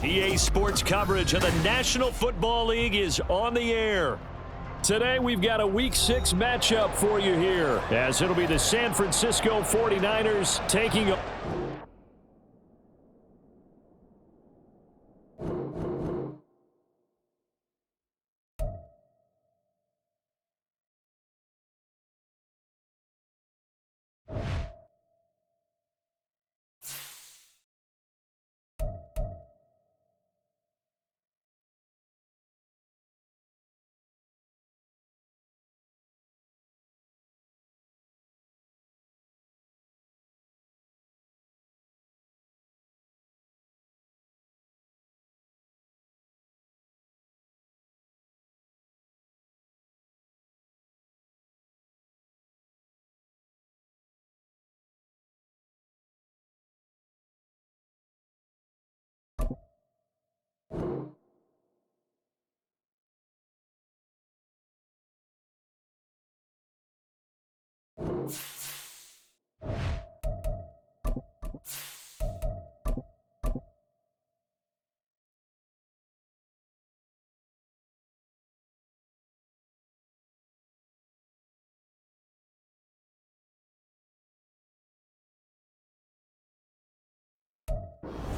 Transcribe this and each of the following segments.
EA Sports coverage of the National Football League is on the air. Today we've got a Week 6 matchup for you here, as it'll be the San Francisco 49ers taking a...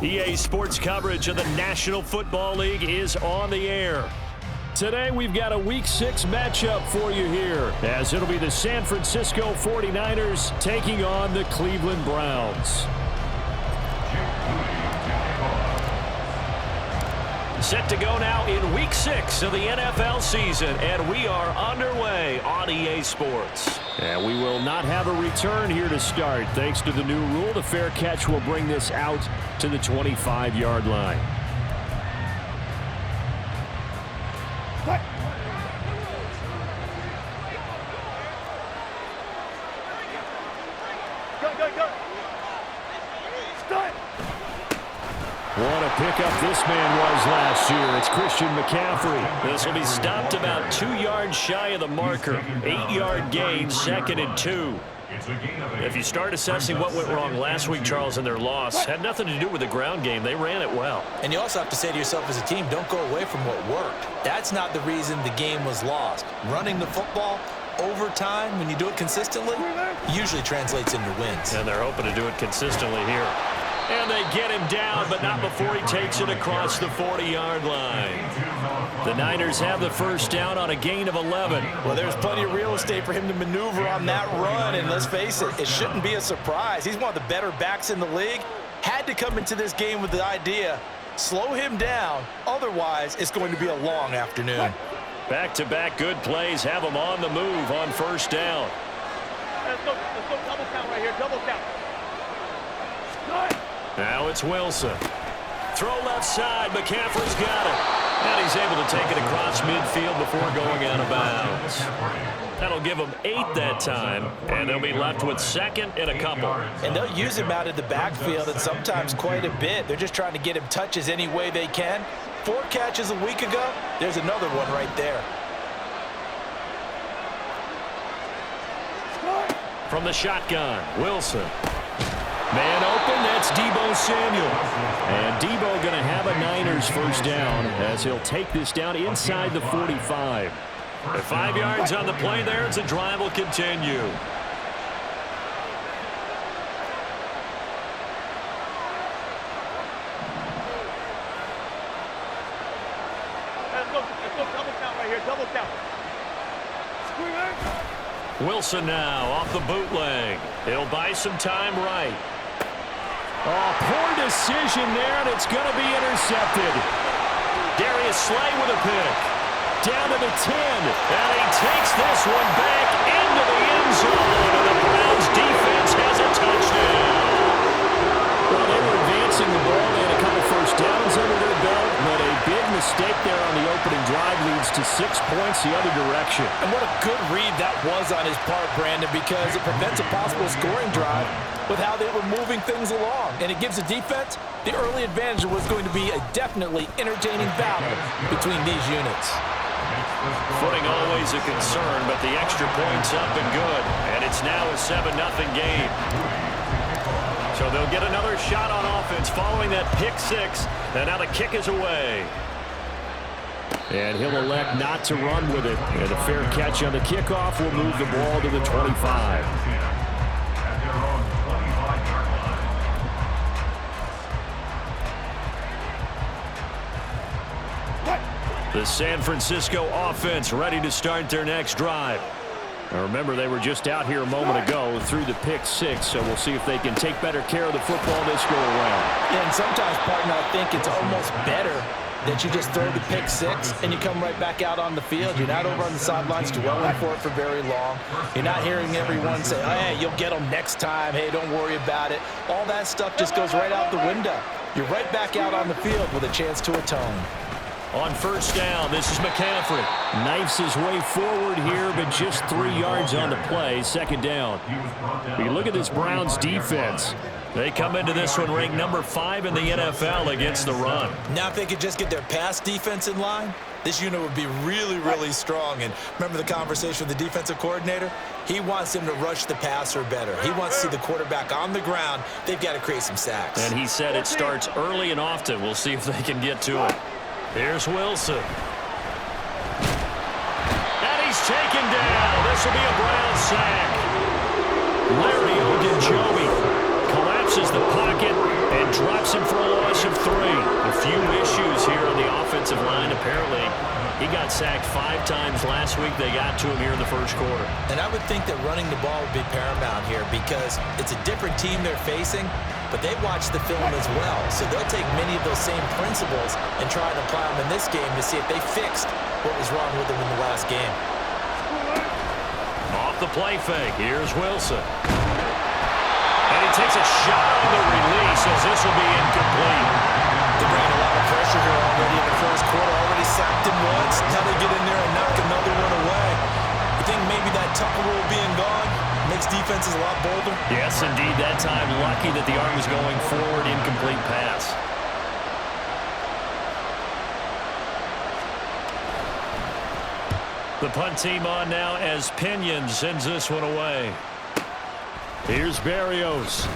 EA Sports coverage of the National Football League is on the air. Today we've got a Week 6 matchup for you here, as it'll be the San Francisco 49ers taking on the Cleveland Browns. Set to go now in Week 6 of the NFL season, and we are underway on EA Sports. And we will not have a return here to start. Thanks to the new rule, the fair catch will bring this out to the 25-yard line. What a pickup this man was last year. It's Christian McCaffrey. This will be stopped about 2 yards shy of the marker. 8-yard gain, 2nd and 2. If you start assessing what went wrong last week, Charles, in their loss, had nothing to do with the ground game. They ran it well. And you also have to say to yourself as a team, don't go away from what worked. That's not the reason the game was lost. Running the football over time, when you do it consistently, usually translates into wins. And they're hoping to do it consistently here. And they get him down, but not before he takes it across the 40-yard line. The Niners have the first down on a gain of 11. Well, there's plenty of real estate for him to maneuver on that run, and let's face it, it shouldn't be a surprise. He's one of the better backs in the league. Had to come into this game with the idea, slow him down, otherwise it's going to be a long afternoon. Back-to-back good plays have him on the move on first down. Let's go double count right here, double count. Now it's Wilson. Throw left side. McCaffrey's got it. And he's able to take it across midfield before going out of bounds. That'll give them 8 that time, and they'll be left with 2nd and a couple. And they'll use him out of the backfield, and sometimes quite a bit. They're just trying to get him touches any way they can. 4 catches a week ago. There's another one right there. From the shotgun, Wilson. Man open, that's Deebo Samuel. And Deebo going to have a Niners first down as he'll take this down inside the 45. At 5 yards on the play there, as the drive will continue. Let's go double count right here, double count. Wilson now off the bootleg. He'll buy some time right. Oh, poor decision there, and it's going to be intercepted. Darius Slay with a pick. Down to the 10, and he takes this one back into the end zone, and the Browns defense has a touchdown. Well, they were advancing the ball. They had a couple first downs under their belt, but a big mistake there on the opening drive leads to 6 points the other direction. And what a good read that was on his part, Brandon, because it prevents a possible scoring drive with how they were moving things along. And it gives the defense the early advantage. Was going to be a definitely entertaining battle between these units. Footing always a concern, but the extra point's up and good. And it's now a 7-0 game. So they'll get another shot on offense following that pick six. And now the kick is away. And he'll elect not to run with it. And a fair catch on the kickoff will move the ball to the 25. The San Francisco offense ready to start their next drive. Now remember, they were just out here a moment ago through the pick six, so we'll see if they can take better care of the football this go around. Yeah, and sometimes, partner, I think it's almost better that you just throw the pick six and you come right back out on the field. You're not over on the sidelines dwelling for it for very long. You're not hearing everyone say, oh, hey, you'll get them next time. Hey, don't worry about it. All that stuff just goes right out the window. You're right back out on the field with a chance to atone. On first down, this is McCaffrey. Knifes his way forward here, but just 3 yards on the play. Second down. You look at this Browns defense. They come into this one ranked number 5 in the NFL against the run. Now if they could just get their pass defense in line, this unit would be really, really strong. And remember the conversation with the defensive coordinator? He wants them to rush the passer better. He wants to see the quarterback on the ground. They've got to create some sacks. And he said it starts early and often. We'll see if they can get to it. Here's Wilson. And he's taken down. This will be a Brown sack. Larry Ogunjobi collapses the pocket and drops him for a loss of 3. A few issues here on the offensive line. Apparently, he got sacked 5 times last week. They got to him here in the first quarter. And I would think that running the ball would be paramount here because it's a different team they're facing, but they watch the film as well. So they'll take many of those same principles and try and apply them in this game to see if they fixed what was wrong with them in the last game. Off the play fake, here's Wilson. And he takes a shot on the release as this will be incomplete. They bring a lot of pressure here already in the first quarter. Already sacked him once. Now they get in there and knock another one away. You think maybe that Tucker rule being gone makes defenses a lot bolder? Yes, indeed. That time, lucky that the arm was going forward, incomplete pass. The punt team on now as Pinion sends this one away. Here's Berrios.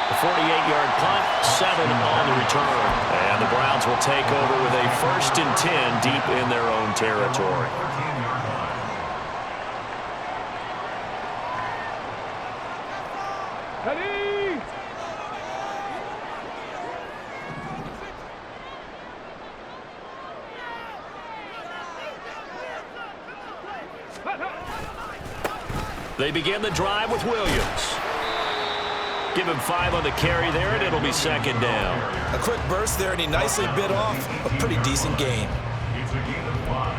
The 48-yard punt, 7 on the return. And the Browns will take over with a 1st and 10 deep in their own territory. Ready? They begin the drive with Williams. Give him 5 on the carry there, and it'll be 2nd down. A quick burst there, and he nicely bit off a pretty decent gain. It's a gain of 5.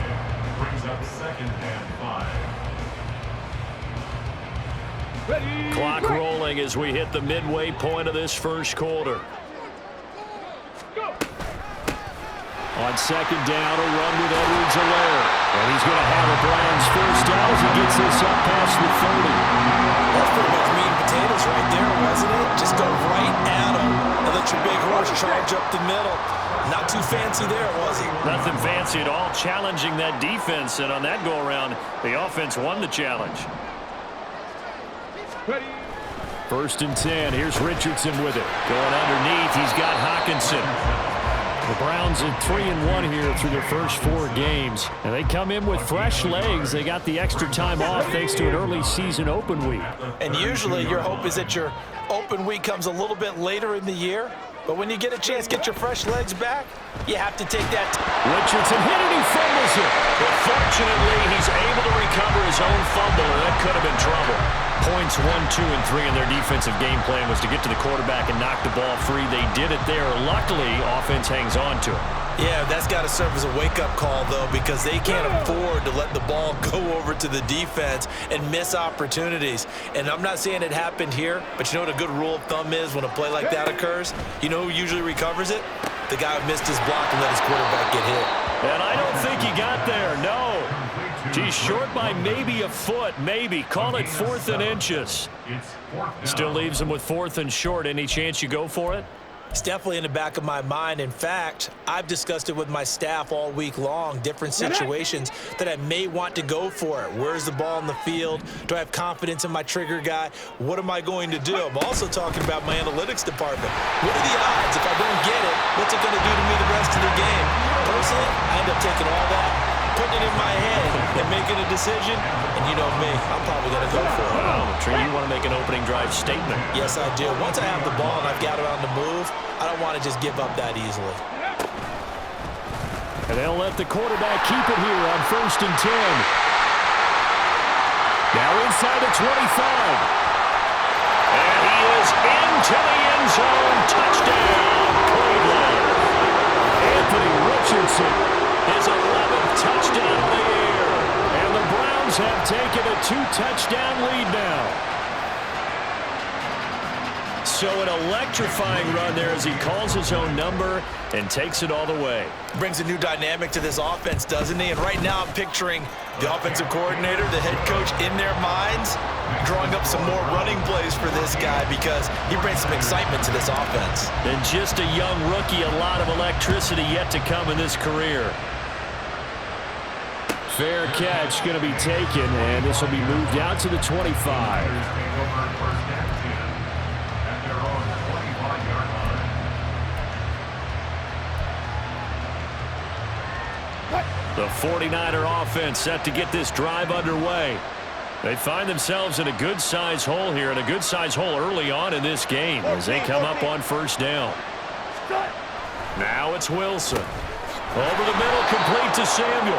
Brings up 2nd and 5. Ready? Clock rolling as we hit the midway point of this first quarter. Go. On 2nd down, a run with Edwards-Helaire. And he's going to have a Browns first down as he gets this up past the 30. That's pretty much meat and potatoes right there, wasn't it? Just go right at him and let your big horse charge up the middle. Not too fancy there, was he? Nothing fancy at all, challenging that defense. And on that go-around, the offense won the challenge. Ready? 1st and 10. Here's Richardson with it. Going underneath, he's got Hockenson. The Browns are 3-1 here through their first 4 games. And they come in with fresh legs. They got the extra time off thanks to an early season open week. And usually your hope is that your open week comes a little bit later in the year. But when you get a chance to get your fresh legs back, you have to take that. Richardson hit it, he fumbles it. But fortunately, he's able to recover his own fumble, and that could have been trouble. Points 1, 2, and 3 in their defensive game plan was to get to the quarterback and knock the ball free. They did it there. Luckily, offense hangs on to it. Yeah, that's got to serve as a wake-up call, though, because they can't afford to let the ball go over to the defense and miss opportunities. And I'm not saying it happened here, but you know what a good rule of thumb is when a play like that occurs? You know who usually recovers it? The guy who missed his block and let his quarterback get hit. And I don't think he got there, no. He's short by maybe a foot, maybe. Call it 4th and inches. Still leaves him with 4th and short. Any chance you go for it? It's definitely in the back of my mind. In fact, I've discussed it with my staff all week long, different situations that I may want to go for it. Where's the ball in the field? Do I have confidence in my trigger guy? What am I going to do? I'm also talking about my analytics department. What are the odds? If I don't get it, what's it going to do to me the rest of the game? Personally, I end up taking all that, putting it in my head, and making a decision. And you know me, I'm probably going to go for it. Well, Tree, you want to make an opening drive statement. Yes, I do. Once I have the ball and I've got it on the move, I don't want to just give up that easily. And they'll let the quarterback keep it here on 1st and 10. Now inside the 25. And he is into the end zone. Touchdown, Cleveland. Anthony Richardson, his 11th touchdown of the year. And the Browns have taken a 2-touchdown lead now. So an electrifying run there as he calls his own number and takes it all the way. Brings a new dynamic to this offense, doesn't he? And right now I'm picturing the offensive coordinator, the head coach in their minds, drawing up some more running plays for this guy because he brings some excitement to this offense. And just a young rookie, a lot of electricity yet to come in this career. Fair catch going to be taken, and this will be moved out to the 25. The 49er offense set to get this drive underway. They find themselves in a good-sized hole here, and a good-sized hole early on in this game as they come up on 1st down. Now it's Wilson. Over the middle, complete to Samuel.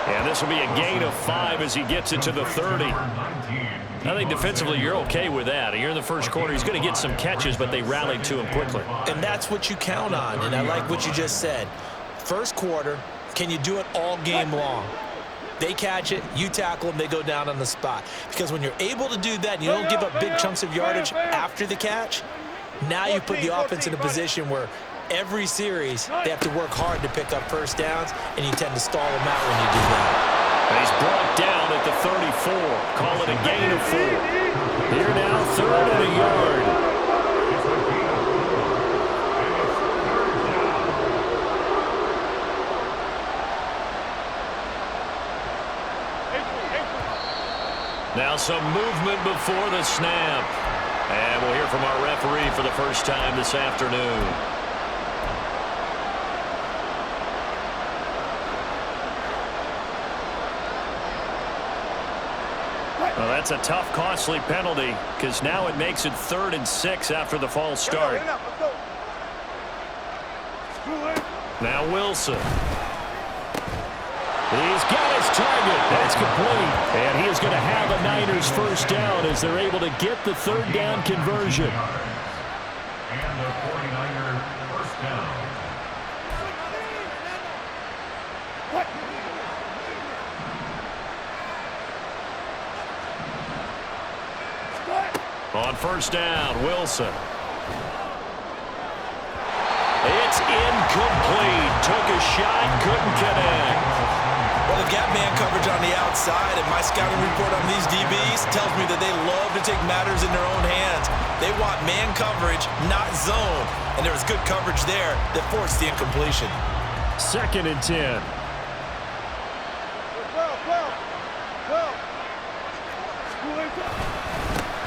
And this will be a gain of 5 as he gets it to the 30. I think defensively you're okay with that. Here in the first quarter, he's going to get some catches, but they rallied to him quickly. And that's what you count on, and I like what you just said. First quarter, can you do it all game long? They catch it, you tackle them, they go down on the spot. Because when you're able to do that and you don't give up big chunks of yardage after the catch, now you put the offense in a position where every series they have to work hard to pick up first downs, and you tend to stall them out when you do that. And he's brought down at the 34. Call it a gain of 4. Here now, 3rd and a yard. Now some movement before the snap. And we'll hear from our referee for the first time this afternoon. Well, that's a tough, costly penalty because now it makes it 3rd and 6 after the false start. Now Wilson. He's got his target. That's complete. And he is going to have a Niners first down as they're able to get the 3rd down conversion. And the 49er first down. On 1st down, Wilson. It's incomplete. Took a shot, couldn't connect. Well, they've got man coverage on the outside, and my scouting report on these DBs tells me that they love to take matters in their own hands. They want man coverage, not zone. And there was good coverage there that forced the incompletion. 2nd and 10.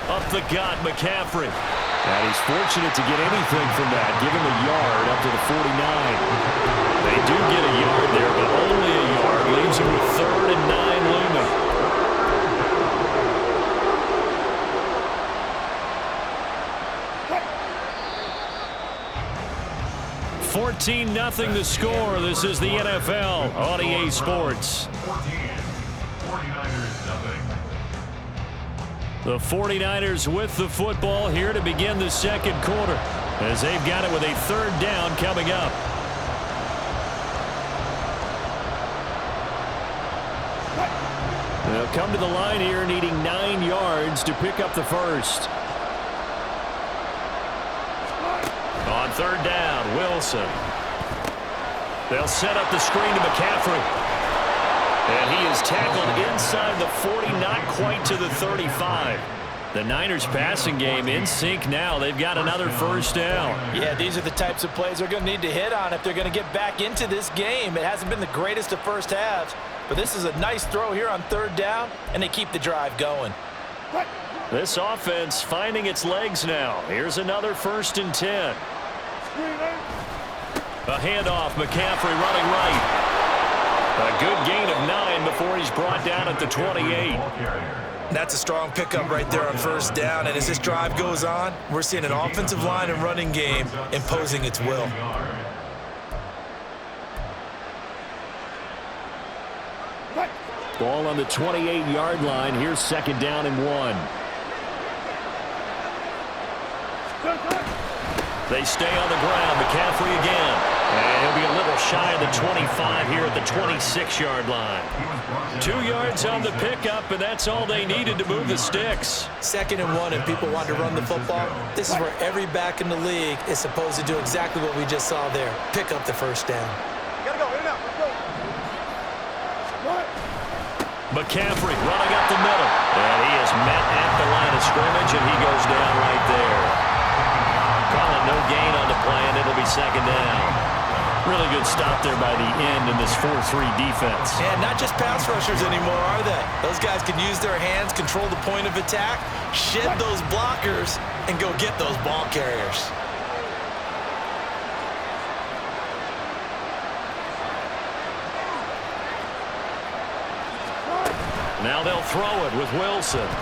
Up the gut, McCaffrey. And he's fortunate to get anything from that. Give him a yard up to the 49. They do get a yard there, but only a yard. Leaves him with 3rd and 9 looming. $14-0 the score. This is the NFL on EA Sports. 49ers nothing. The 49ers with the football here to begin the 2nd quarter as they've got it with a 3rd down coming up. They'll come to the line here needing 9 yards to pick up the first. On 3rd down, Wilson. They'll set up the screen to McCaffrey. And he is tackled inside the 40, not quite to the 35. The Niners passing game in sync now. They've got another first down. Yeah, these are the types of plays they're going to need to hit on if they're going to get back into this game. It hasn't been the greatest of first halves, but this is a nice throw here on third down, and they keep the drive going. This offense finding its legs now. Here's another 1st and 10. A handoff, McCaffrey running right. A good gain of 9 before he's brought down at the 28. That's a strong pickup right there on first down, and as this drive goes on, we're seeing an offensive line and running game imposing its will. Ball on the 28-yard line. Here's 2nd down and 1. They stay on the ground. McCaffrey again. And he'll be a little shy of the 25 here at the 26-yard line. 2 yards on the pickup, and that's all they needed to move the sticks. 2nd and 1, and people want to run the football. This is where every back in the league is supposed to do exactly what we just saw there. Pick up the first down. Gotta go, in and out, let's go. McCaffrey running up the middle. And he is met at the line of scrimmage, and he goes down right there. Calling no gain on the play, and it'll be 2nd down. Really good stop there by the end in this 4-3 defense. And not just pass rushers anymore, are they? Those guys can use their hands, control the point of attack, shed those blockers, and go get those ball carriers. Now they'll throw it with Wilson. A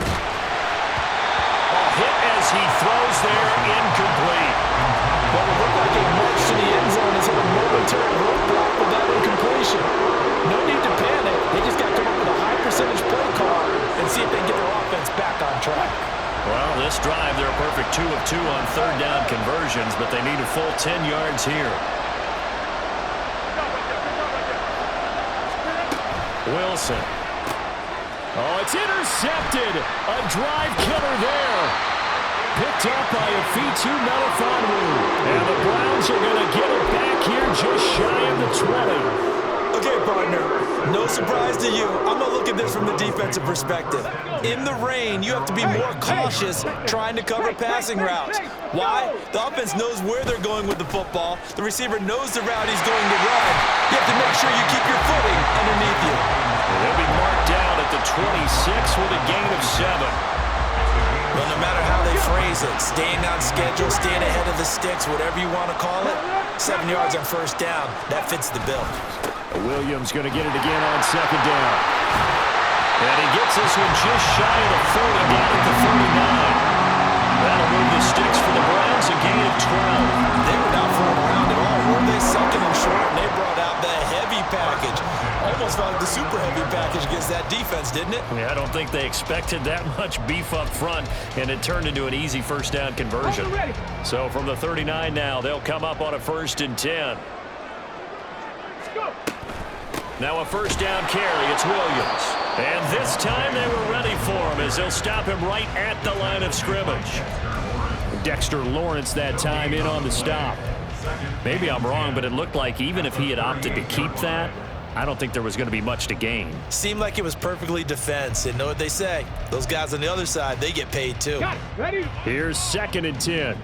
hit as he throws there, incomplete. Well, it looked like a march to the end zone has hit a momentary roadblock with that incompletion. No need to panic. They just got to come up with a high percentage play call and see if they can get their offense back on track. Well, this drive, they're a perfect 2 of 2 on 3rd down conversions, but they need a full 10 yards here. Wilson. Oh, it's intercepted. A drive killer there. Picked up by a Fitu Melifonwu. And the Browns are going to get it back here just shy of the 20. Okay, partner, no surprise to you. I'm going to look at this from the defensive perspective. In the rain, you have to be more cautious trying to cover passing routes. Why? The offense knows where they're going with the football. The receiver knows the route he's going to run. You have to make sure you keep your footing underneath you. They'll be marked down at the 26 with a gain of 7. Well, no matter how they phrase it, staying on schedule, staying ahead of the sticks, whatever you want to call it, 7 yards on first down, that fits the bill. Williams going to get it again on 2nd down. And he gets this one just shy of the 40, down at the 39. That'll move the sticks for the Browns, a gain of 12. They were not fooling around at all, were they? 2nd and short, and they brought out that heavy package. Almost felt like the super heavy package against that defense, didn't it? Yeah, I don't think they expected that much beef up front, and it turned into an easy first down conversion. So from the 39 now, they'll come up on a 1st and 10. Now a first down carry, it's Williams. And this time they were ready for him as they'll stop him right at the line of scrimmage. Dexter Lawrence that time in on the stop. Maybe I'm wrong, but it looked like even if he had opted to keep that, I don't think there was going to be much to gain. Seemed like it was perfectly defense. And know what they say? Those guys on the other side, they get paid too. Ready? Here's 2nd and 10.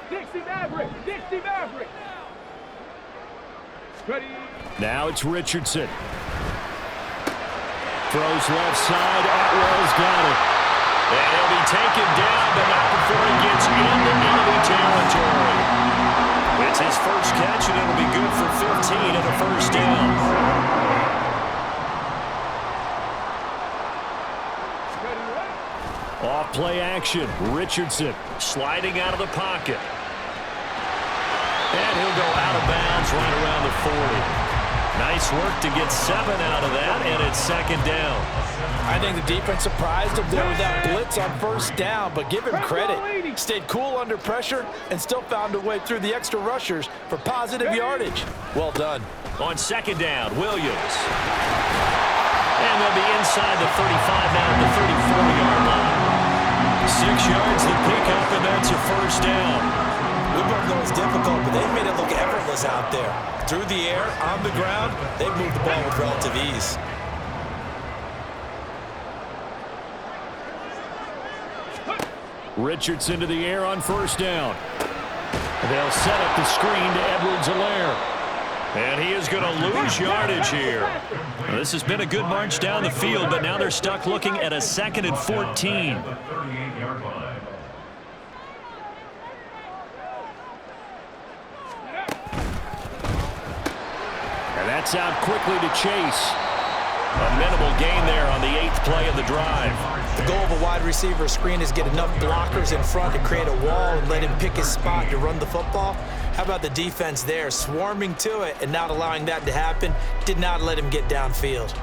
Dixie Maverick! Dixie Maverick! Ready? Now it's Richardson. Throws left side. Atwell's got it. And he'll be taken down, but not before he gets into enemy territory. It's his first catch, and it'll be good for 15 and a first down. Off play action. Richardson sliding out of the pocket. And he'll go out of bounds right around the 40. Nice work to get 7 out of that, and it's 2nd down. I think the defense surprised him there with that blitz on first down, but give him credit. Stayed cool under pressure and still found a way through the extra rushers for positive yardage. Well done. On 2nd down, Williams. And they'll be inside the 35 now at the 34-yard line. 6 yards to pick up, and that's a first down. We both know it's difficult, but they made it look effortless out there. Through the air, on the ground, they moved the ball with relative ease. Richardson to the air on first down. They'll set up the screen to Edwards-Helaire. And he is going to lose yardage here. Well, this has been a good march down the field, but now they're stuck looking at a 2nd and 14. And that's out quickly to Chase. A minimal gain there on the 8th play of the drive. The goal of a wide receiver screen is get enough blockers in front to create a wall and let him pick his spot to run the football. How about the defense there, swarming to it and not allowing that to happen? Did not let him get downfield.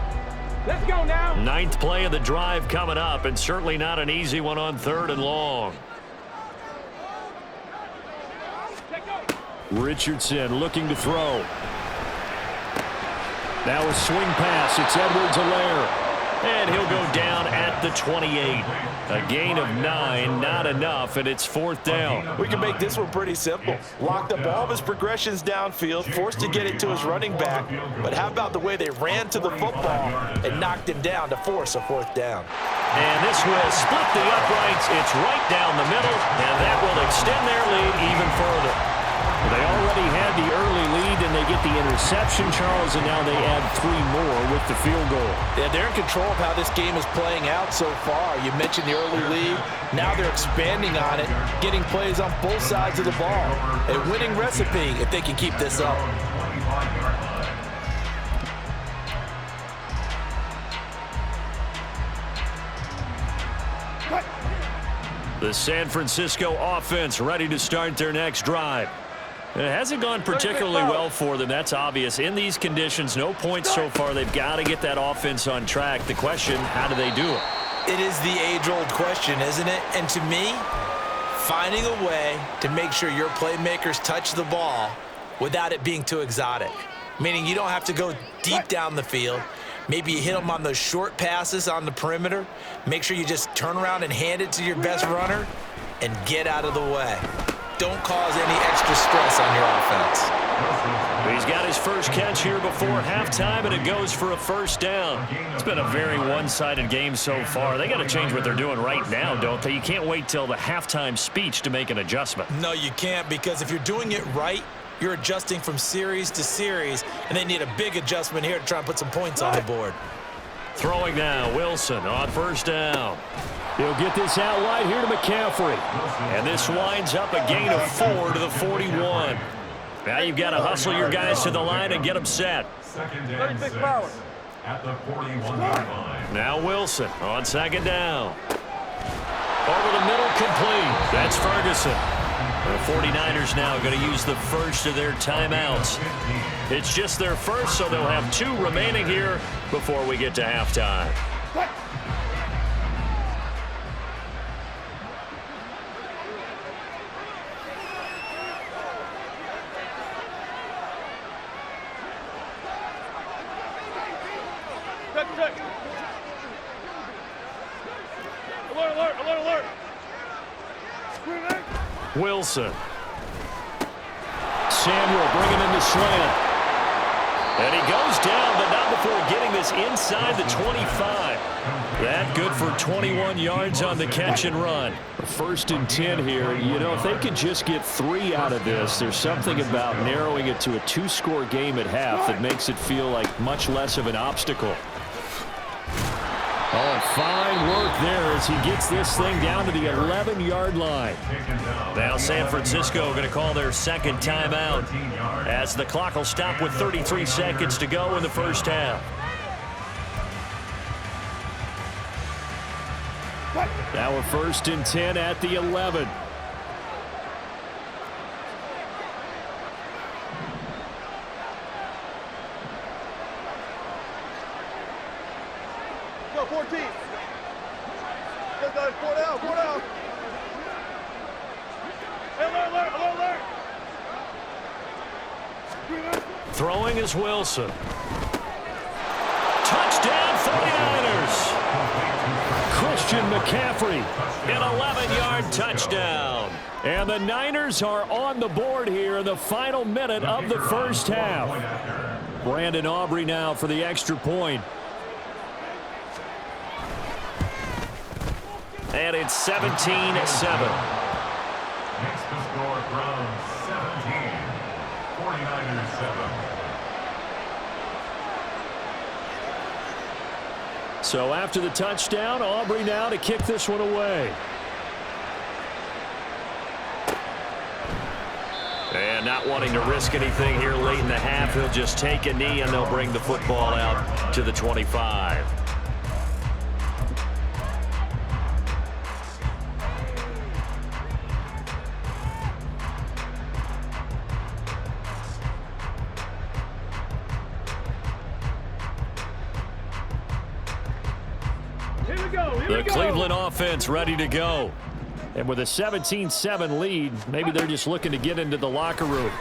Let's go now. 9th play of the drive coming up, and certainly not an easy one on 3rd and long. Richardson looking to throw. Now a swing pass. It's Edwards-Helaire. And he'll go down at the 28. A gain of 9, not enough, and it's 4th down. We can make this one pretty simple. Locked up all of his progressions downfield, forced to get it to his running back. But how about the way they ran to the football and knocked him down to force a 4th down? And this will split the uprights. It's right down the middle, and that will extend their lead even further. They already had the early lead, and they get the interception, Charles, and now they add 3 more with the field goal. Yeah, they're in control of how this game is playing out so far. You mentioned the early lead. Now they're expanding on it, getting plays on both sides of the ball. A winning recipe if they can keep this up. The San Francisco offense ready to start their next drive. It hasn't gone particularly well for them. That's obvious. In these conditions, no points so far. They've got to get that offense on track. The question, how do they do it? It is the age-old question, isn't it? And to me, finding a way to make sure your playmakers touch the ball without it being too exotic. Meaning you don't have to go deep down the field. Maybe you hit them on those short passes on the perimeter. Make sure you just turn around and hand it to your best runner and get out of the way. Don't cause any extra stress on your offense. He's got his first catch here before halftime, and it goes for a 1st down. It's been a very one-sided game so far. They got to change what they're doing right now, don't they? You can't wait till the halftime speech to make an adjustment. No, you can't, because if you're doing it right, you're adjusting from series to series, and they need a big adjustment here to try and put some points on the board. Throwing now, Wilson on 1st down. He'll get this out wide here to McCaffrey. And this winds up a gain of 4 to the 41. Now you've got to hustle your guys to the line and get them set. 2nd and 6 at the 41-yard line. Now Wilson on 2nd down. Over the middle, complete. That's Ferguson. The 49ers now going to use the first of their timeouts. It's just their first, so they'll have 2 remaining here before we get to halftime. Alert. Wilson. Samuel bringing in the slant. And he goes down, but not before getting this inside the 25. That good for 21 yards on the catch and run. 1st and 10 here. You know, if they could just get 3 out of this, there's something about narrowing it to a 2-score game at half that makes it feel like much less of an obstacle. Oh, fine work there as he gets this thing down to the 11-yard line. Now San Francisco going to call their 2nd timeout as the clock will stop with 33 seconds to go in the 1st half. Now a 1st and 10 at the 11. Go, 14. Go, guys, 4 down. Hey, alert. Throwing is Wilson. Touchdown 49ers. Christian McCaffrey, an 11-yard touchdown. And the Niners are on the board here in the final minute of the 1st half. Brandon Aubrey now for the extra point. And it's 17-7. Makes the score from 17. 49ers 7. So after the touchdown, Aubrey now to kick this one away. And not wanting to risk anything here late in the half, he'll just take a knee and they'll bring the football out to the 25. The Cleveland offense ready to go. And with a 17-7 lead, maybe they're just looking to get into the locker room.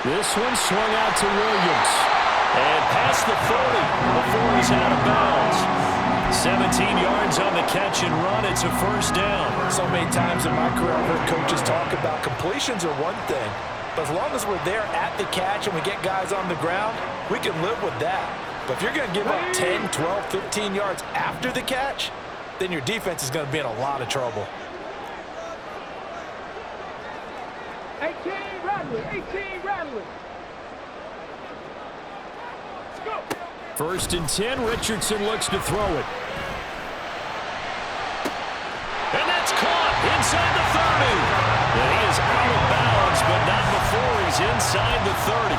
This one swung out to Williams. And past the 40 before he's out of bounds. 17 yards on the catch and run. It's a first down. So many times in my career I've heard coaches talk about completions are one thing. But as long as we're there at the catch and we get guys on the ground, we can live with that. But if you're going to give up 10, 12, 15 yards after the catch, then your defense is going to be in a lot of trouble. 18 rattling, 18 rattling. Let's go. First and 10, Richardson looks to throw it. And that's caught inside the 30. And he is out of bounds, but not before he's inside the 30.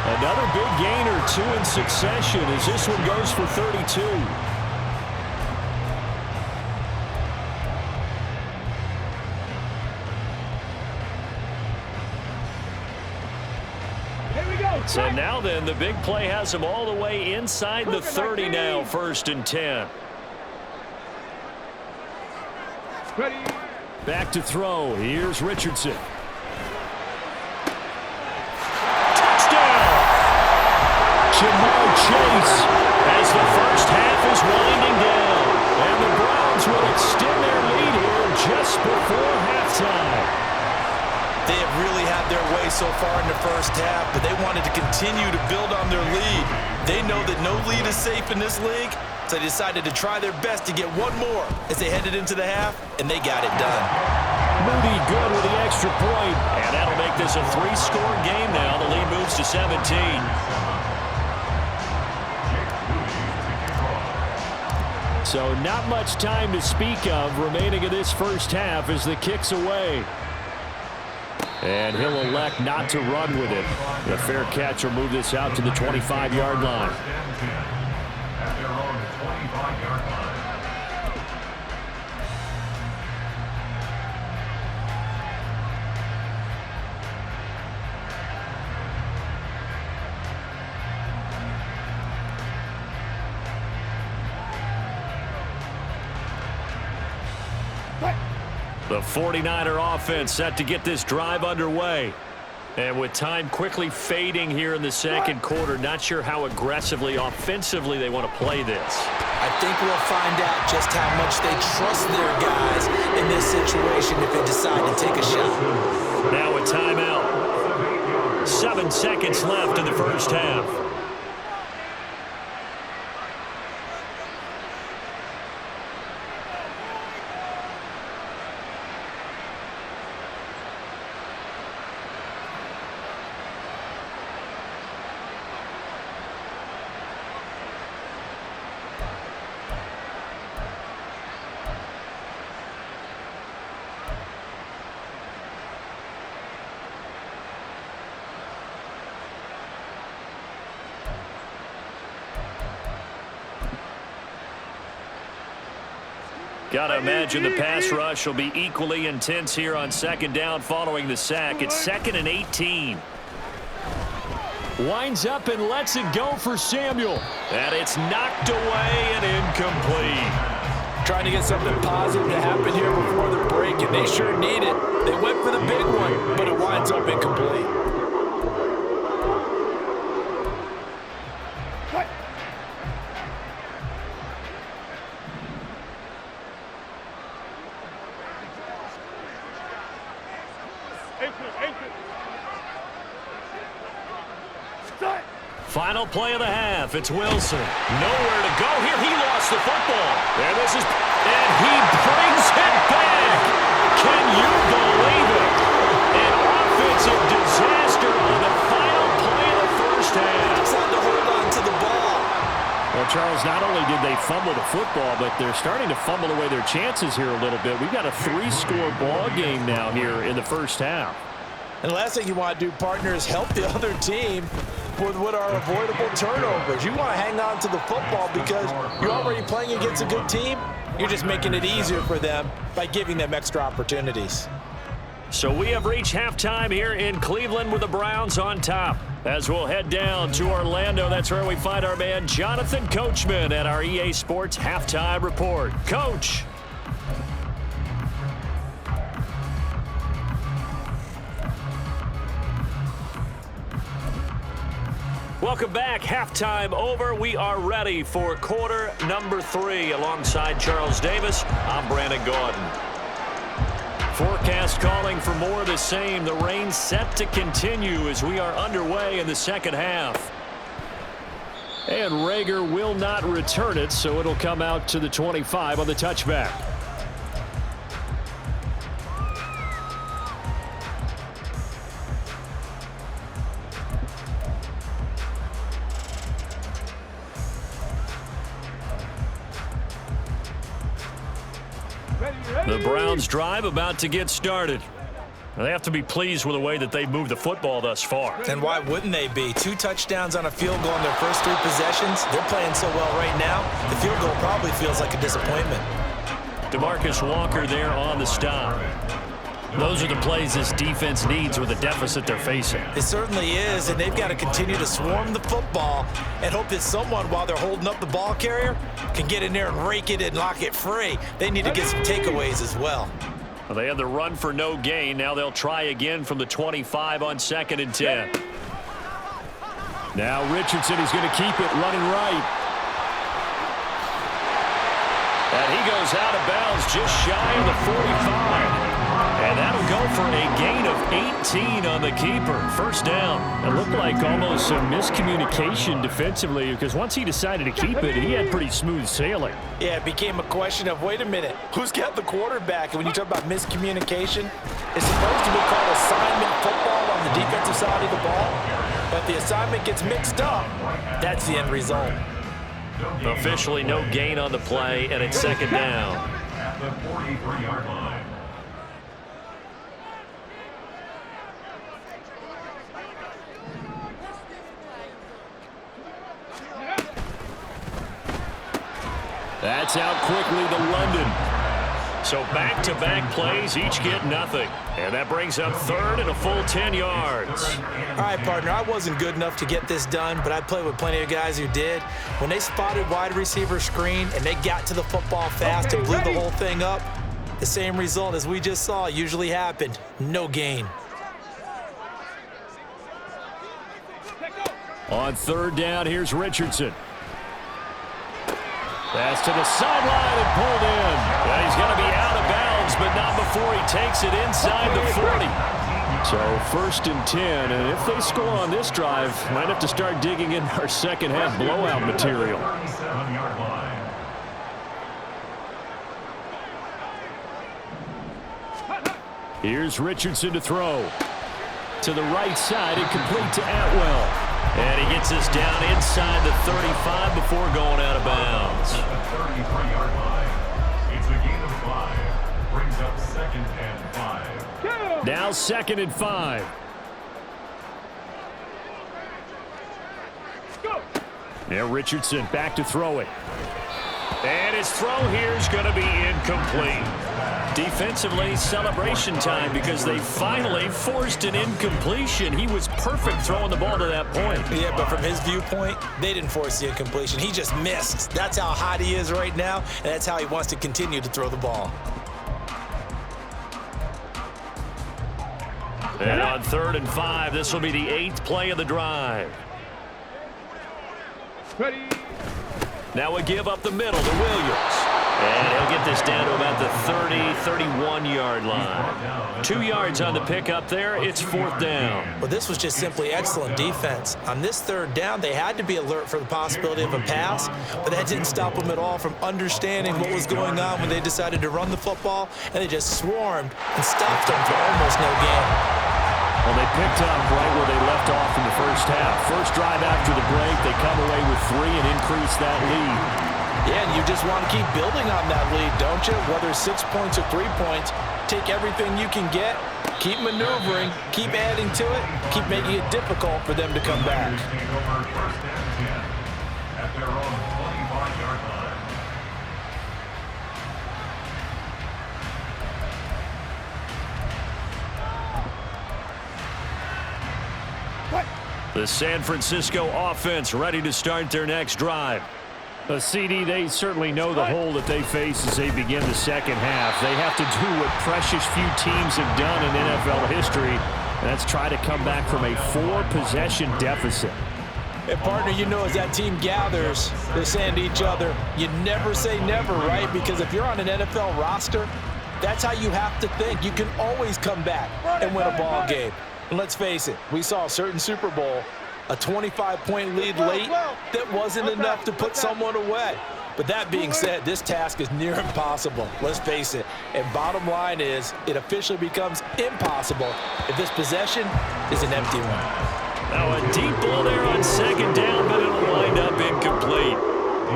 Another big gain or two in succession as this one goes for 32. So now then, the big play has him all the way inside the 30 now, first and 10. Back to throw. Here's Richardson. Touchdown! Jamar Chase as the first half is winding down. And the Browns will extend their lead here just before halftime. They have really had their way so far in the first half, but they wanted to continue to build on their lead. They know that no lead is safe in this league, so they decided to try their best to get one more as they headed into the half, and they got it done. Moody good with the extra point, and that'll make this a 3-score game now. The lead moves to 17. So not much time to speak of remaining in this first half as the kick's away. And he'll elect not to run with it. The fair catch will move this out to the 25-yard line. At their own 25-yard line. The 49er offense set to get this drive underway. And with time quickly fading here in the second quarter, not sure how aggressively, offensively they want to play this. I think we'll find out just how much they trust their guys in this situation if they decide to take a shot. Now a timeout. 7 seconds left in the first half. Got to imagine the pass rush will be equally intense here on second down following the sack. It's 2nd and 18. Winds up and lets it go for Samuel. And it's knocked away and incomplete. Trying to get something positive to happen here before the break, and they sure need it. They went for the big one, but it winds up incomplete. Final play of the half. It's Wilson. Nowhere to go here. He lost the football. And he brings it back. Can you believe it? An offensive disaster on the final play of the first half. Trying to hold on to the ball. Well, Charles, not only did they fumble the football, but they're starting to fumble away their chances here a little bit. We've got a 3-score ball game now here in the first half. And the last thing you want to do, partner, is help the other team with what are avoidable turnovers. You want to hang on to the football because you're already playing against a good team. You're just making it easier for them by giving them extra opportunities. So we have reached halftime here in Cleveland with the Browns on top. As we'll head down to Orlando, that's where we find our man Jonathan Coachman at our EA Sports Halftime Report. Coach. Welcome back. Halftime over. We are ready for quarter number 3. Alongside Charles Davis, I'm Brandon Gordon. Forecast calling for more of the same. The rain set to continue as we are underway in the second half. And Rager will not return it, so it'll come out to the 25 on the touchback. The Browns drive about to get started. They have to be pleased with the way that they've moved the football thus far. And why wouldn't they be? 2 touchdowns on a field goal in their first 3 possessions. They're playing so well right now, the field goal probably feels like a disappointment. DeMarcus Walker there on the stop. Those are the plays this defense needs with the deficit they're facing. It certainly is, and they've got to continue to swarm the football and hope that someone, while they're holding up the ball carrier, can get in there and rake it and lock it free. They need to get some takeaways as well. Well, they had the run for no gain. Now they'll try again from the 25 on 2nd and 10. Now Richardson is going to keep it running right. And he goes out of bounds just shy of the 45. And that'll go for a gain of 18 on the keeper. First down. It looked like almost some miscommunication defensively because once he decided to keep it, he had pretty smooth sailing. Yeah, it became a question of, wait a minute, who's got the quarterback? And when you talk about miscommunication, it's supposed to be called assignment football on the defensive side of the ball. But the assignment gets mixed up. That's the end result. Officially no gain on the play, and it's 2nd down. At the 43-yard line. That's out quickly to London. So back-to-back plays, each get nothing. And that brings up 3rd and a full 10 yards. All right, partner, I wasn't good enough to get this done, but I played with plenty of guys who did. When they spotted wide receiver screen and they got to the football fast and blew the whole thing up, the same result as we just saw usually happened. No gain. On 3rd down, here's Richardson. Pass to the sideline and pulled in. And he's going to be out of bounds, but not before he takes it inside the 40. So 1st and 10, and if they score on this drive, might have to start digging in our second half blowout material. 37-yard line. Here's Richardson to throw. To the right side, incomplete to Atwell. And he gets us down inside the 35 before going out of bounds. At the 33-yard line. It's a gain of 5. Brings up 2nd and 5. Now 2nd and 5. Now Richardson back to throw it. And his throw here is going to be incomplete. Defensively, celebration time because they finally forced an incompletion. He was perfect throwing the ball to that point. Yeah, but from his viewpoint, they didn't force the incompletion. He just missed. That's how hot he is right now, and that's how he wants to continue to throw the ball. And on 3rd and 5, this will be the 8th play of the drive. Ready. Now we give up the middle to Williams. And he'll get this down to about the 30, 31-yard line. 2 yards on the pickup there. It's 4th down. Well, this was just simply excellent defense. On this 3rd down, they had to be alert for the possibility of a pass, but that didn't stop them at all from understanding what was going on when they decided to run the football, and they just swarmed and stopped them for almost no gain. Well, they picked up right where they left off in the first half. First drive after the break, they come away with 3 and increase that lead. Yeah, and you just want to keep building on that lead, don't you? Whether it's 6 points or 3 points, take everything you can get, keep maneuvering, keep adding to it, keep making it difficult for them to come back. At their own 25-yard line. The San Francisco offense ready to start their next drive. CD, they certainly know the hole that they face as they begin the second half. They have to do what precious few teams have done in NFL history, and that's try to come back from a 4-possession deficit. And, partner, you know as that team gathers, they're saying to each other, you never say never, right? Because if you're on an NFL roster, that's how you have to think. You can always come back and win a ball game. And let's face it, we saw a certain Super Bowl, a 25-point lead late that wasn't enough to put someone away. But that being said, this task is near impossible. Let's face it. And bottom line is, it officially becomes impossible if this possession is an empty one. Now a deep ball there on 2nd down, but it'll wind up incomplete.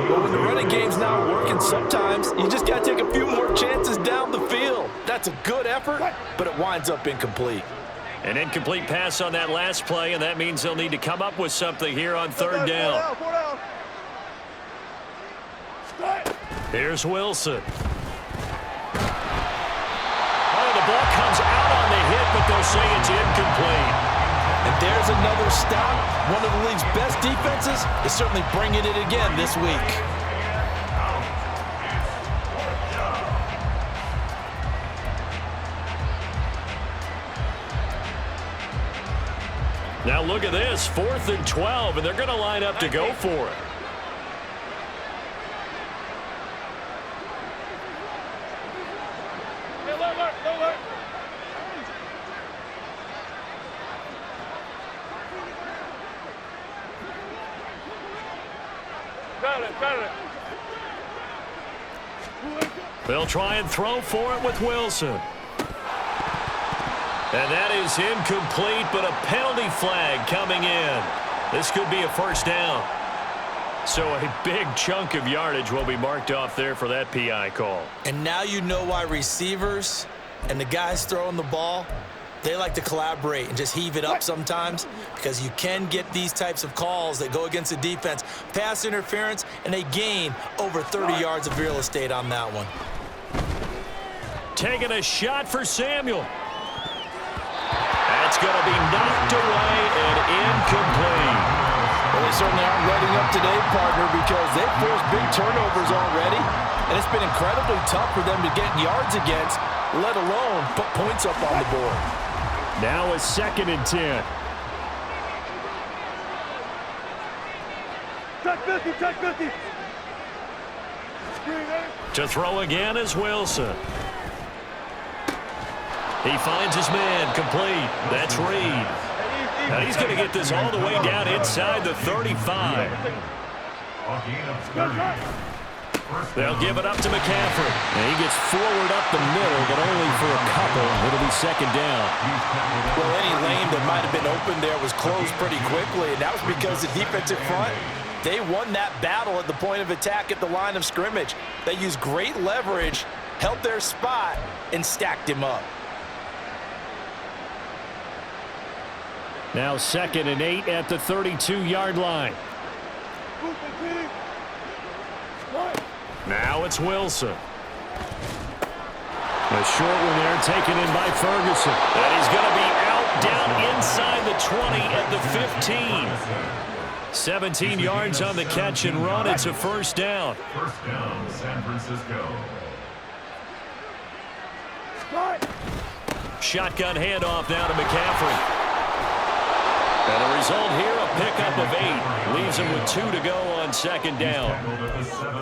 But when the running game's not working, sometimes you just got to take a few more chances down the field. That's a good effort, but it winds up incomplete. An incomplete pass on that last play, and that means they'll need to come up with something here on 3rd down. Here's Wilson. Oh, the ball comes out on the hit, but they'll say it's incomplete. And there's another stop. One of the league's best defenses is certainly bringing it again this week. Now look at this, 4th and 12, and they're going to line up to go for it. They'll try and throw for it with Wilson. And that is incomplete, but a penalty flag coming in. This could be a 1st down. So a big chunk of yardage will be marked off there for that PI call. And now you know why receivers and the guys throwing the ball, they like to collaborate and just heave it up sometimes, because you can get these types of calls that go against the defense. Pass interference, and they gain over 30 yards of real estate on that one. Taking a shot for Samuel. That's going to be knocked away and incomplete. Well, they certainly aren't letting up today, partner, because they've forced big turnovers already, and it's been incredibly tough for them to get yards against, let alone put points up on the board. Now a 2nd and 10. Check 50. To throw again is Wilson. He finds his man, complete. That's Reed. Now he's going to get this all the way down inside the 35. They'll give it up to McCaffrey. And he gets forward up the middle, but only for a couple. It'll be 2nd down. Well, any lane that might have been open there was closed pretty quickly, and that was because the defensive front, they won that battle at the point of attack at the line of scrimmage. They used great leverage, held their spot, and stacked him up. Now 2nd and 8 at the 32-yard line. Now it's Wilson. A short one there taken in by Ferguson. And he's going to be out down inside the 20 at the 15. 17 yards on the catch and run. It's a 1st down. 1st down, San Francisco. Shotgun handoff now to McCaffrey. And the result here, a pickup of 8. Leaves him with 2 to go on second down.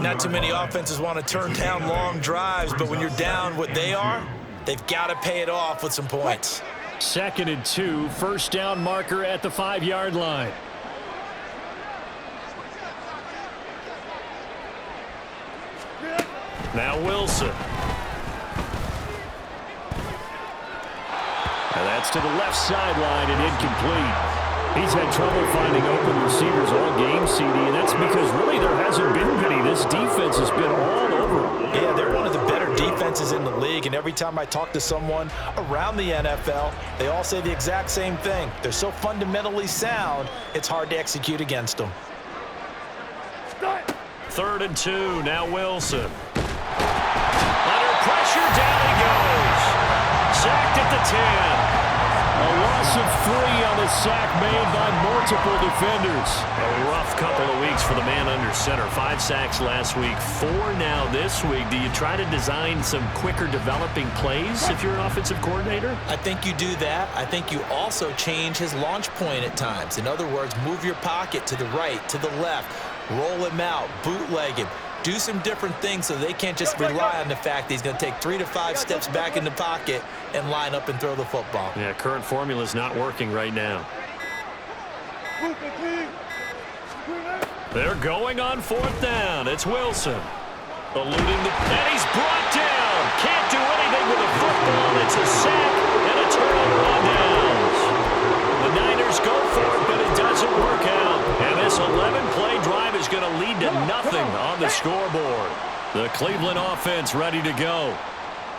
Not too many offenses want to turn down long drives, but when you're down what they are, they've got to pay it off with some points. 2nd and 2, first down marker at the 5-yard line. Now Wilson. And that's to the left sideline and incomplete. He's had trouble finding open receivers all game, CD, and that's because really there hasn't been many. This defense has been all over them. Yeah, they're one of the better defenses in the league, and every time I talk to someone around the NFL, they all say the exact same thing. They're so fundamentally sound, it's hard to execute against them. 3rd and 2, now Wilson. Under pressure, down he goes. Sacked at the 10. A loss of 3 on the sack made by multiple defenders. A rough couple of weeks for the man under center. 5 sacks last week, 4 now this week. Do you try to design some quicker developing plays if you're an offensive coordinator? I think you do that. I think you also change his launch point at times. In other words, move your pocket to the right, to the left, roll him out, bootleg him. Do some different things so they can't just rely on the fact that he's going to take 3 to 5 steps back in the pocket and line up and throw the football. Yeah, current formula is not working right now. They're going on 4th down. It's Wilson. Eluding the... And he's brought down. Can't do anything with the football. It's a sack and a turnover on downs. The Niners go for it, but it doesn't work out. And this 11-play drive is going to lead to nothing on the scoreboard. The Cleveland offense ready to go.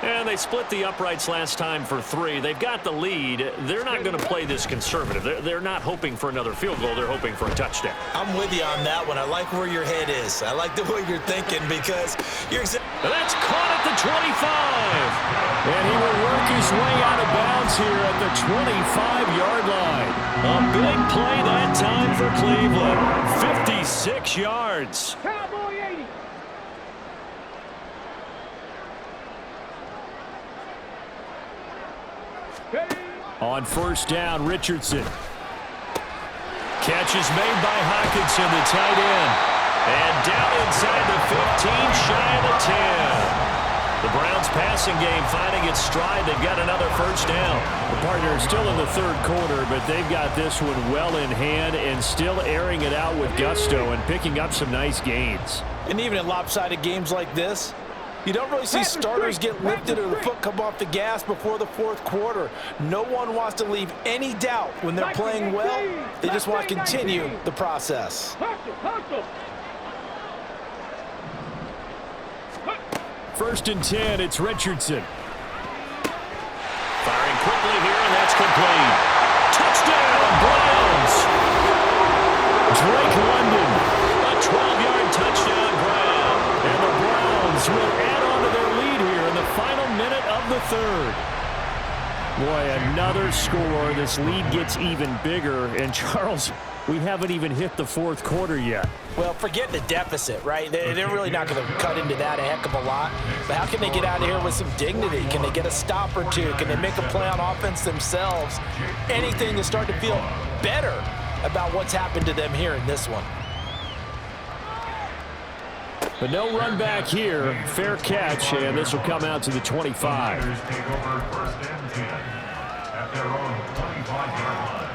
And they split the uprights last time for 3. They've got the lead. They're not going to play this conservative. They're not hoping for another field goal. They're hoping for a touchdown. I'm with you on that one. I like where your head is. I like the way you're thinking because you're... That's caught at the 25. And he will work his way out of bounds here at the 25-yard line. A big play that time for Cleveland. 56 yards. Cowboy 80. On 1st down, Richardson. Catch is made by Hockenson, the tight end. And down inside the 15, shy of the 10. The Browns passing game finding its stride. They've got another 1st down. The partner is still in the 3rd quarter, but they've got this one well in hand and still airing it out with gusto and picking up some nice gains. And even in lopsided games like this, you don't really see starters get lifted or the foot come off the gas before the 4th quarter. No one wants to leave any doubt when they're playing well. They just want to continue the process. 1st and 10, it's Richardson. Firing quickly here, and that's complete. Touchdown, Browns! Drake London, a 12-yard touchdown grab. And the Browns will add on to their lead here in the final minute of the 3rd. Boy, another score. This lead gets even bigger. And Charles, we haven't even hit the 4th quarter yet. Well, forget the deficit, right? They're really not going to cut into that a heck of a lot. But how can they get out of here with some dignity? Can they get a stop or 2? Can they make a play on offense themselves? Anything to start to feel better about what's happened to them here in this one. But no run back here. Fair catch, and this will come out to the 25. Niners take over 1st and 10 at their own 25-yard line.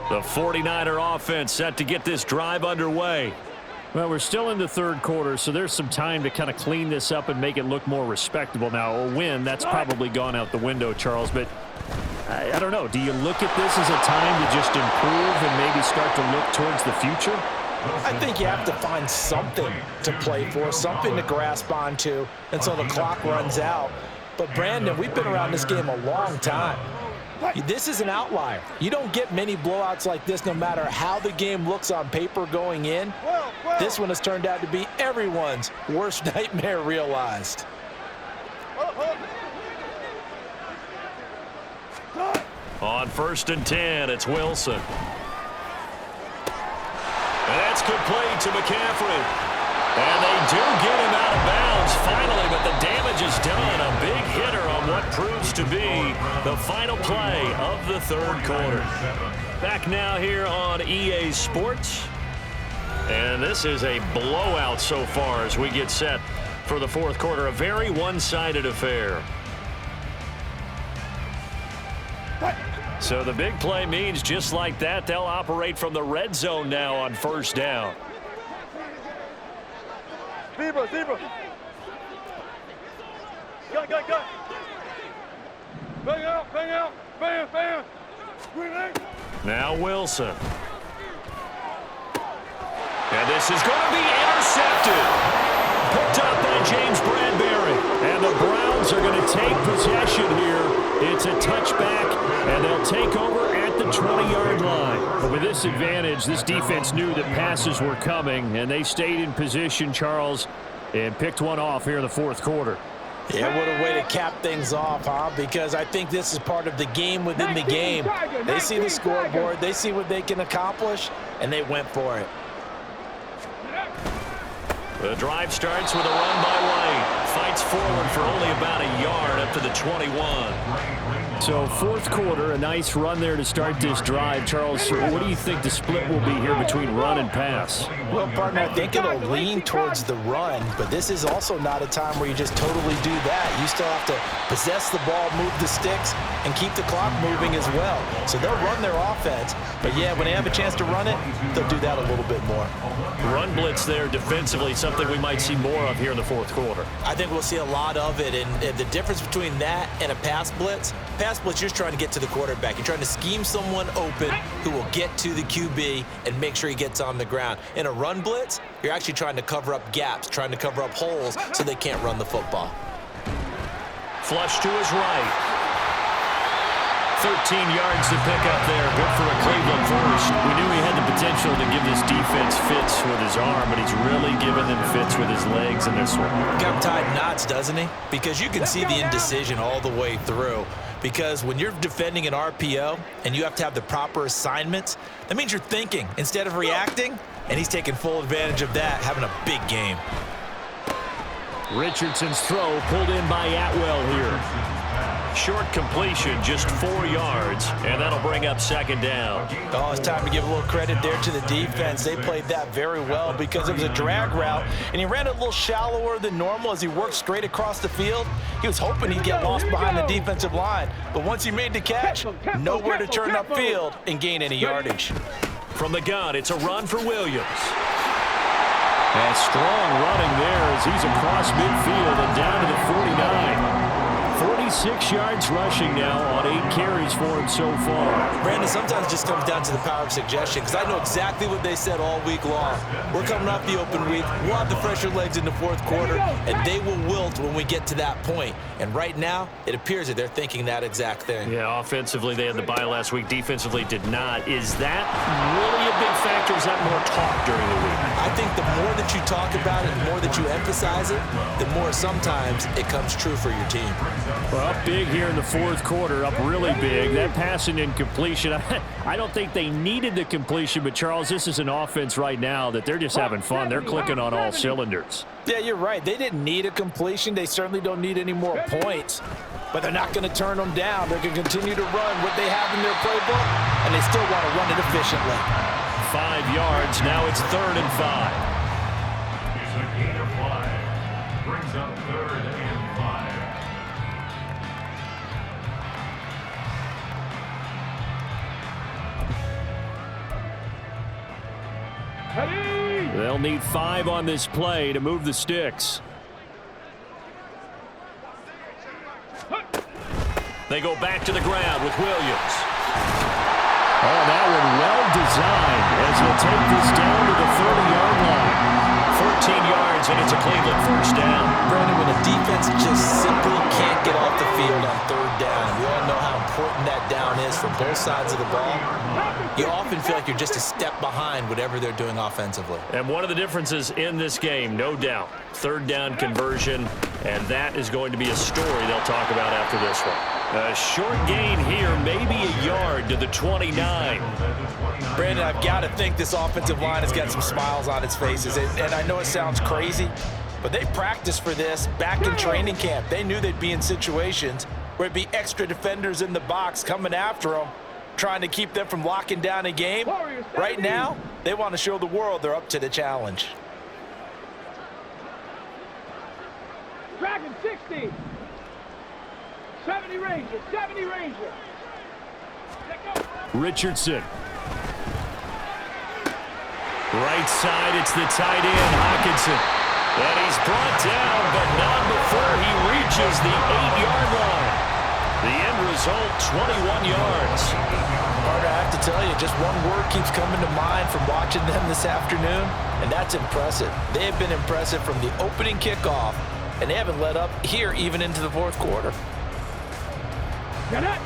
The 49er offense set to get this drive underway. Well, we're still in the 3rd quarter, so there's some time to kind of clean this up and make it look more respectable. Now, a win, that's probably gone out the window, Charles, but I don't know. Do you look at this as a time to just improve and maybe start to look towards the future? I think you have to find something to play for, something to grasp onto until the clock runs out. But, Brandon, we've been around this game a long time. This is an outlier. You don't get many blowouts like this no matter how the game looks on paper going in. This one has turned out to be everyone's worst nightmare realized. On 1st and 10, it's Wilson. And that's complete to McCaffrey. And they do get him out of bounds finally, but the damage is done. A big hitter on what proves to be the final play of the 3rd quarter. Back now here on EA Sports. And this is a blowout so far as we get set for the 4th quarter. A very one-sided affair. So the big play means just like that, they'll operate from the red zone now on 1st down. Zebra. Gun. Bang out. Bam. Green. Now Wilson. And this is going to be intercepted. Picked up by James Bradbury. And the Browns are going to take possession here. It's a touchback, and they'll take over at the 20-yard line. But with this advantage, this defense knew that passes were coming, and they stayed in position, Charles, and picked one off here in the 4th quarter. Yeah, what a way to cap things off, huh? Because I think this is part of the game within the game. They see the scoreboard, they see what they can accomplish, and they went for it. The drive starts with a run by White. Fights forward for only about a yard up to the 21. So 4th quarter, a nice run there to start this drive. Charles, what do you think the split will be here between run and pass? Well, partner, I think it'll lean towards the run, but this is also not a time where you just totally do that. You still have to possess the ball, move the sticks, and keep the clock moving as well. So they'll run their offense, but yeah, when they have a chance to run it, they'll do that a little bit more. Run blitz there defensively, something we might see more of here in the 4th quarter. I think we'll see a lot of it, and the difference between that and a pass blitz, you're just trying to get to the quarterback. You're trying to scheme someone open who will get to the QB and make sure he gets on the ground. In a run blitz, you're actually trying to cover up gaps, trying to cover up holes so they can't run the football. Flush to his right. 13 yards to pick up there. Good for a Cleveland first. We knew he had the potential to give this defense fits with his arm, but he's really given them fits with his legs in this one. Got him tied knots, doesn't he? Because you can see the indecision all the way through. Because when you're defending an RPO and you have to have the proper assignments, that means you're thinking instead of reacting, and he's taking full advantage of that, having a big game. Richardson's throw pulled in by Atwell here. Short completion, just 4 yards, and that'll bring up 2nd down. Oh, it's time to give a little credit there to the defense. They played that very well because it was a drag route, and he ran it a little shallower than normal as he worked straight across the field. He was hoping he'd get lost behind the defensive line, but once he made the catch, nowhere to turn upfield and gain any yardage. From the gun, it's a run for Williams. And strong running there as he's across midfield and down to the 49. 46 yards rushing now on 8 carries for him so far. Brandon, sometimes it just comes down to the power of suggestion, because I know exactly what they said all week long. We're coming off the open week. We'll have the fresher legs in the 4th quarter, and they will wilt when we get to that point. And right now, it appears that they're thinking that exact thing. Yeah, offensively, they had the bye last week. Defensively, did not. Is that really a big factor? Is that more talk during the week? I think the more that you talk about it, the more that you emphasize it, the more sometimes it comes true for your team. Well, up big here in the 4th quarter, up really big. That passing incompletion, I don't think they needed the completion, but Charles, this is an offense right now that they're just having fun. They're clicking on all cylinders. Yeah, you're right. They didn't need a completion. They certainly don't need any more points, but they're not going to turn them down. They're going to continue to run what they have in their playbook, and they still want to run it efficiently. 5 yards. Now it's 3rd and 5. It's a gain of 5. Brings up 3rd and 5. They'll need 5 on this play to move the sticks. They go back to the ground with Williams. Oh, that one well designed as he'll take this down to the 30-yard line. 14 yards, and it's a Cleveland first down. Brandon, when a defense just simply can't get off the field on 3rd down, we all know how important that down is for both sides of the ball, you often feel like you're just a step behind whatever they're doing offensively. And one of the differences in this game, no doubt, third down conversion, and that is going to be a story they'll talk about after this one. A short gain here, maybe a yard to the 29. Brandon, I've got to think this offensive line has got some smiles on its faces. And I know it sounds crazy, but they practiced for this back in training camp. They knew they'd be in situations where it'd be extra defenders in the box coming after them, trying to keep them from locking down a game. Right now, they want to show the world they're up to the challenge. Dragon 60. 70 Ranger, 70 Ranger. Richardson. Right side, it's the tight end, Hawkinson. And he's brought down, but not before he reaches the 8-yard line. The end result, 21 yards. Carter, I have to tell you, just one word keeps coming to mind from watching them this afternoon, and that's impressive. They have been impressive from the opening kickoff, and they haven't let up here even into the fourth quarter. Get it!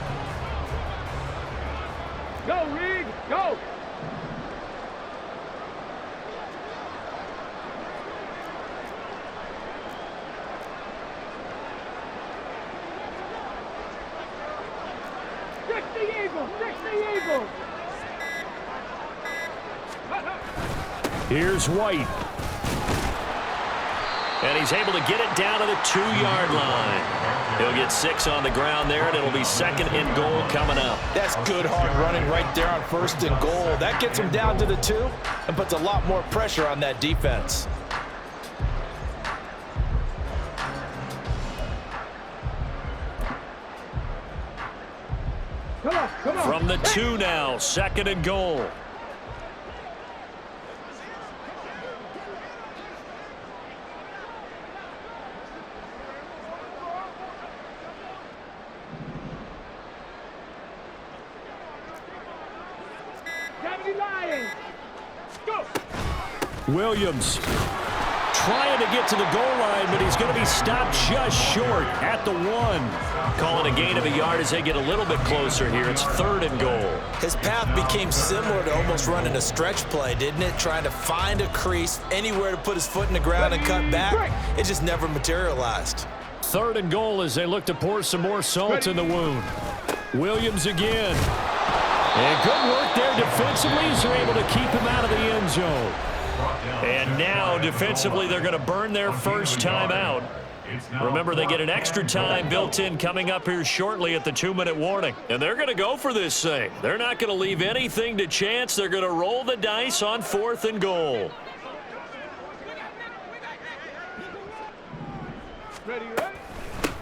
Go, Reed! Go! Eagles! Here's White. And he's able to get it down to the 2-yard line. He'll get 6 on the ground there, and it'll be 2nd and goal coming up. That's good hard running right there on 1st and goal. That gets him down to the 2 and puts a lot more pressure on that defense. Come on. From the 2 now, 2nd and goal. Williams trying to get to the goal line, but he's going to be stopped just short at the 1. Calling a gain of a yard as they get a little bit closer here. It's 3rd and goal. His path became similar to almost running a stretch play, didn't it? Trying to find a crease, anywhere to put his foot in the ground and cut back. It just never materialized. 3rd and goal as they look to pour some more salt in the wound. Williams again. And good work there defensively as they're able to keep him out of the end zone. And now, defensively, they're going to burn their first time out. Remember, they get an extra time built in coming up here shortly at the 2-minute warning. And they're going to go for this thing. They're not going to leave anything to chance. They're going to roll the dice on 4th and goal.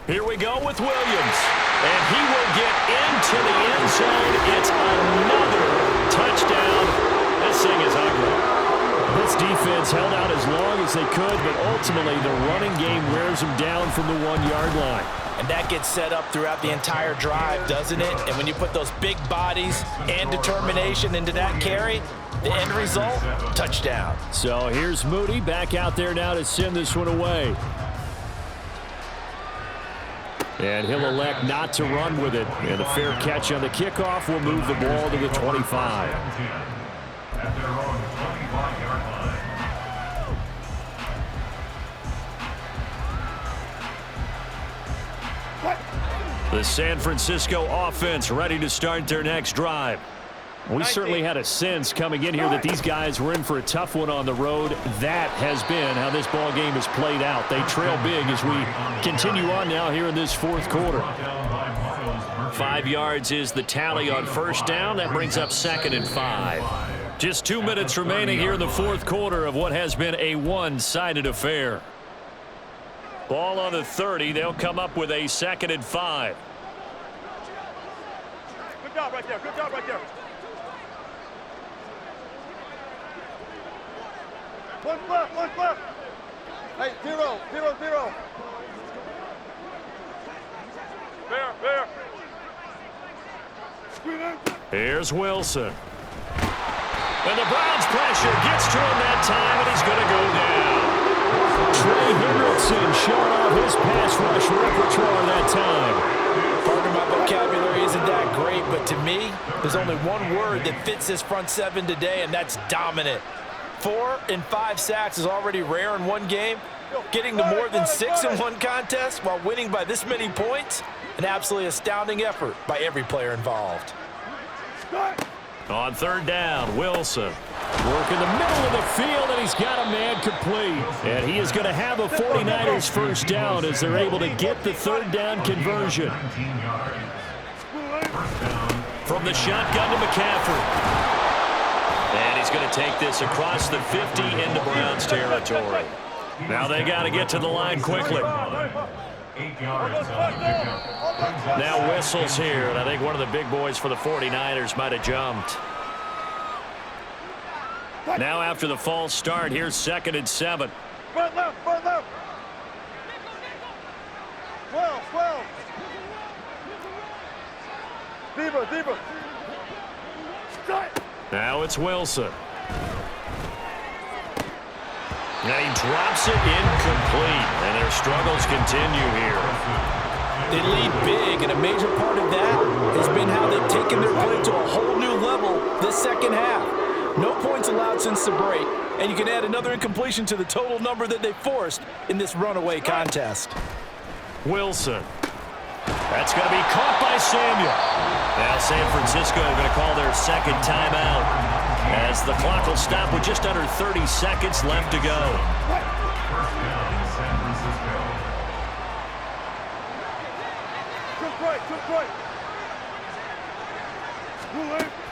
Here we go with Williams. And he will get into the end zone. It's another touchdown. This thing is ugly. This defense held out as long as they could, but ultimately the running game wears them down from the 1-yard line. And that gets set up throughout the entire drive, doesn't it? And when you put those big bodies and determination into that carry, the end result, touchdown. So here's Moody back out there now to send this one away. And he'll elect not to run with it. And a fair catch on the kickoff will move the ball to the 25. At their own 25-yard line. The San Francisco offense ready to start their next drive. We certainly had a sense coming in here that these guys were in for a tough one on the road. That has been how this ball game has played out. They trail big as we continue on now here in this 4th quarter. 5 yards is the tally on 1st down. That brings up 2nd and 5. Just 2 minutes remaining here in the 4th quarter of what has been a one-sided affair. Ball on the 30. They'll come up with a 2nd and 5. Good job right there. Good job right there. One left. Hey, 0. Bear. Here's Wilson. And the Browns pressure gets to him that time, and he's going to go down. Trey Hendrickson showing off his pass rush repertoire that time. Pardon my vocabulary isn't that great, but to me, there's only one word that fits this front seven today, and that's dominant. 4 and 5 sacks is already rare in one game. Getting to more than 6 in one contest while winning by this many points, an absolutely astounding effort by every player involved. On third down, Wilson. Work in the middle of the field, and he's got a man complete. And he is going to have a 49ers first down as they're able to get the third down conversion. From the shotgun to McCaffrey. And he's going to take this across the 50 into Browns territory. Now they got to get to the line quickly. Now whistles here, and I think one of the big boys for the 49ers might have jumped. Now after the false start, here's 2nd and 7. Front left, front left. 12. Deeper. Now it's Wilson. And he drops it incomplete, and their struggles continue here. They lead big, and a major part of that has been how they've taken their play to a whole new level this second half. No points allowed since the break, and you can add another incompletion to the total number that they forced in this runaway contest. Wilson. That's going to be caught by Samuel. Now San Francisco going to call their second timeout as the clock will stop with just under 30 seconds left to go. First down, San Francisco. Took right.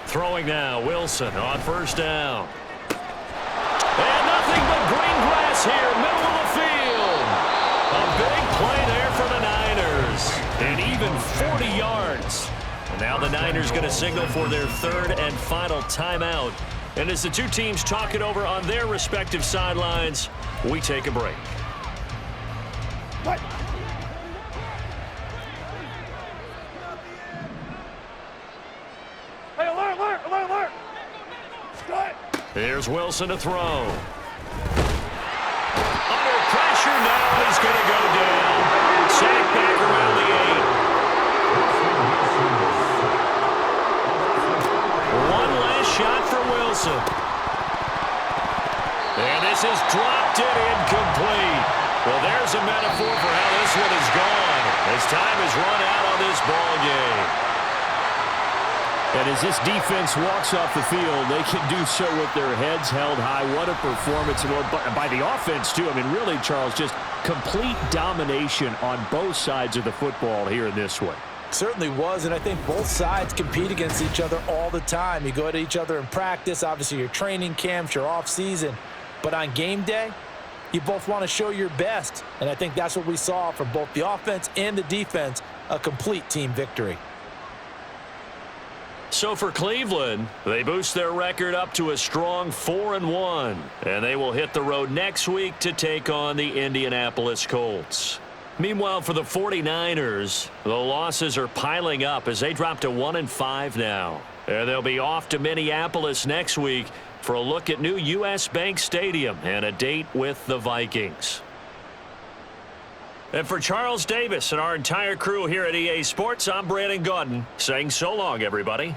Throwing now, Wilson on first down. And nothing but green grass here, middle of the field. A big play there for the Niners. And even 40 yards. And now the Niners going to signal for their third and final timeout. And as the two teams talk it over on their respective sidelines, we take a break. Hey, alert. Here's Wilson to throw. Under pressure now, he's going to go down. Sack back around the 8. One last shot for Wilson. And this is dropped it incomplete. Well, there's a metaphor for how this one is gone as time has run out on this ball game. And as this defense walks off the field, they can do so with their heads held high. What a performance by the offense, too. I mean, really, Charles, just complete domination on both sides of the football here in this one. Certainly was, and I think both sides compete against each other all the time. You go at each other in practice, obviously your training camps, your off-season. But on game day, you both want to show your best. And I think that's what we saw from both the offense and the defense, a complete team victory. So for Cleveland, they boost their record up to a strong 4-1. And they will hit the road next week to take on the Indianapolis Colts. Meanwhile, for the 49ers, the losses are piling up as they drop to 1-5 now. And they'll be off to Minneapolis next week for a look at new U.S. Bank Stadium and a date with the Vikings. And for Charles Davis and our entire crew here at EA Sports, I'm Brandon Gaudin saying so long, everybody.